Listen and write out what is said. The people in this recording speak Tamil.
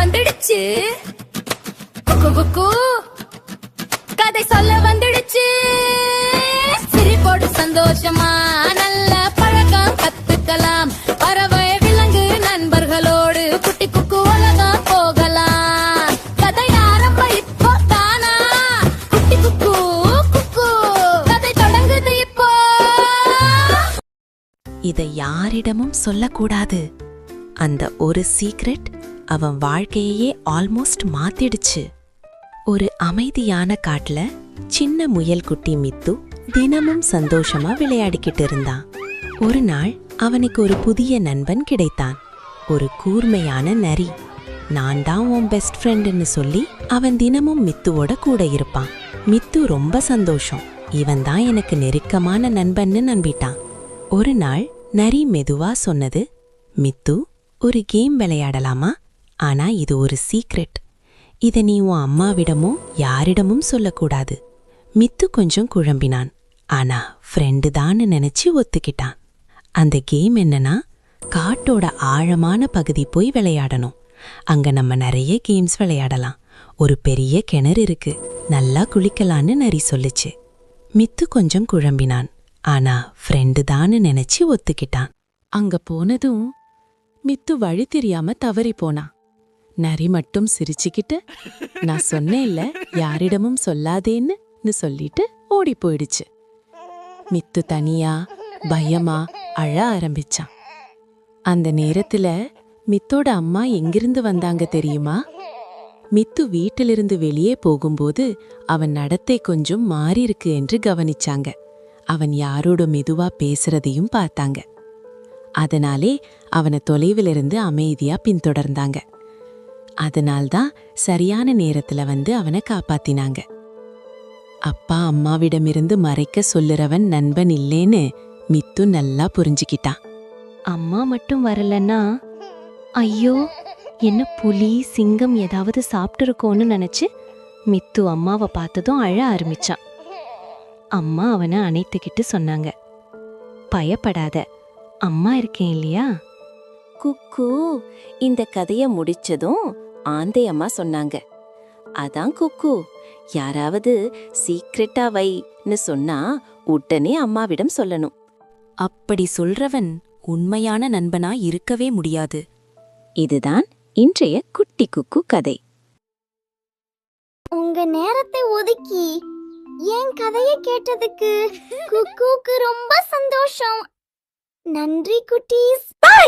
வந்துடுச்சு, குக்கு குக்கு கதை சொல்ல வந்துடுச்சு. சிரிப்போடு சந்தோஷமா நல்ல பழக்கம் கத்துக்கலாம். பறவை விலங்கு நண்பர்களோடு குட்டி குக்கு உலகம் போகலாம். கதை ஆரம்ப இப்போ தானா, குட்டி குக்கு குக்கு கதை தொடங்குது இப்போ. இதை யாரிடமும் சொல்லக்கூடாது. அந்த ஒரு சீக்ரெட் அவன் வாழ்க்கையே ஆல்மோஸ்ட் மாத்திடுச்சு. ஒரு அமைதியான காட்டுல சின்ன முயல் குட்டி மித்து தினமும் சந்தோஷமா விளையாடிக்கிட்டு இருந்தான். ஒரு நாள் அவனுக்கு ஒரு புதிய நண்பன் கிடைத்தான், ஒரு கூர்மையான நரி. நான் தான் உன் பெஸ்ட் ஃப்ரெண்டுன்னு சொல்லி அவன் தினமும் மித்துவோட கூட இருப்பான். மித்து ரொம்ப சந்தோஷம், இவன் தான் எனக்கு நெருக்கமான நண்பன்னு நம்பிட்டான். ஒரு நாள் நரி மெதுவா சொன்னது, மித்து, ஒரு கேம் விளையாடலாமா? ஆனா இது ஒரு சீக்ரெட். இத நீ உன் அம்மாவிடமோ யாரிடமும் சொல்லக்கூடாது. மித்து கொஞ்சம் குழம்பினான், ஆனா ஃப்ரெண்டு தான்னு நினைச்சு ஒத்துக்கிட்டான். அந்த கேம் என்னன்னா, காட்டோட ஆழமான பகுதி போய் விளையாடணும். அங்க நம்ம நிறைய கேம்ஸ் விளையாடலாம். ஒரு பெரிய கிணறு இருக்கு, நல்லா குளிக்கலான்னு நரி சொல்லுச்சு. மித்து கொஞ்சம் குழம்பினான், ஆனா ஃப்ரெண்டு தான்னு நினைச்சு ஒத்துக்கிட்டான். அங்க போனதும் மித்து வழி தெரியாம தவறி போனான். நரி மட்டும் சிரிச்சுக்கிட்டு, நான் சொன்னேன்ல யாரிடமும் சொல்லாதேன்னு சொல்லிட்டு ஓடி போயிடுச்சு. மித்து தனியா பயமா அழ ஆரம்பிச்சான். அந்த நேரத்துல மித்தோட அம்மா எங்கிருந்து வந்தாங்க தெரியுமா? மித்து வீட்டிலிருந்து வெளியே போகும்போது அவன் நடத்தை கொஞ்சம் மாறியிருக்கு என்று கவனிச்சாங்க. அவன் யாரோட மெதுவா பேசுறதையும் பார்த்தாங்க. அதனாலே அவனை தொலைவிலிருந்து அமைதியா பின்தொடர்ந்தாங்க. அதனால்தான் சரியான நேரத்துல வந்து அவனை காப்பாத்தினாங்க. அப்பா அம்மாவிடமிருந்து மறைக்க சொல்லுறவன் நண்பன் இல்லேன்னு மித்து நல்லா புரிஞ்சுக்கிட்டான். அம்மா மட்டும் வரலன்னா, ஐயோ என்ன புலி சிங்கம் ஏதாவது சாப்பிட்டுருக்கோன்னு நினைச்சு மித்து அம்மாவை பார்த்ததும் அழ ஆரம்பிச்சான். அம்மா அவனை அணைத்துக்கிட்டு சொன்னாங்க, பயப்படாத, அம்மா இருக்கேன் இல்லையா? குக்கு, இந்த கதைய முடிச்சதும் ஆந்தை அம்மா சொன்னாங்க, அதான் குக்கு, யாராவது சீக்ரெட்டா வைன்னு சொன்னா உடனே அம்மாவிடம் சொல்லணும். அப்படி சொல்றவன் உண்மையான நண்பனா இருக்கவே முடியாது. இதுதான் இன்றைய குட்டி குக்கு கதை. உங்க நேரத்தை ஒதுக்கி என் கதையை கேட்டதுக்கு குக்குக்கு ரொம்ப சந்தோஷம். நன்றி குட்டீஸ். பை.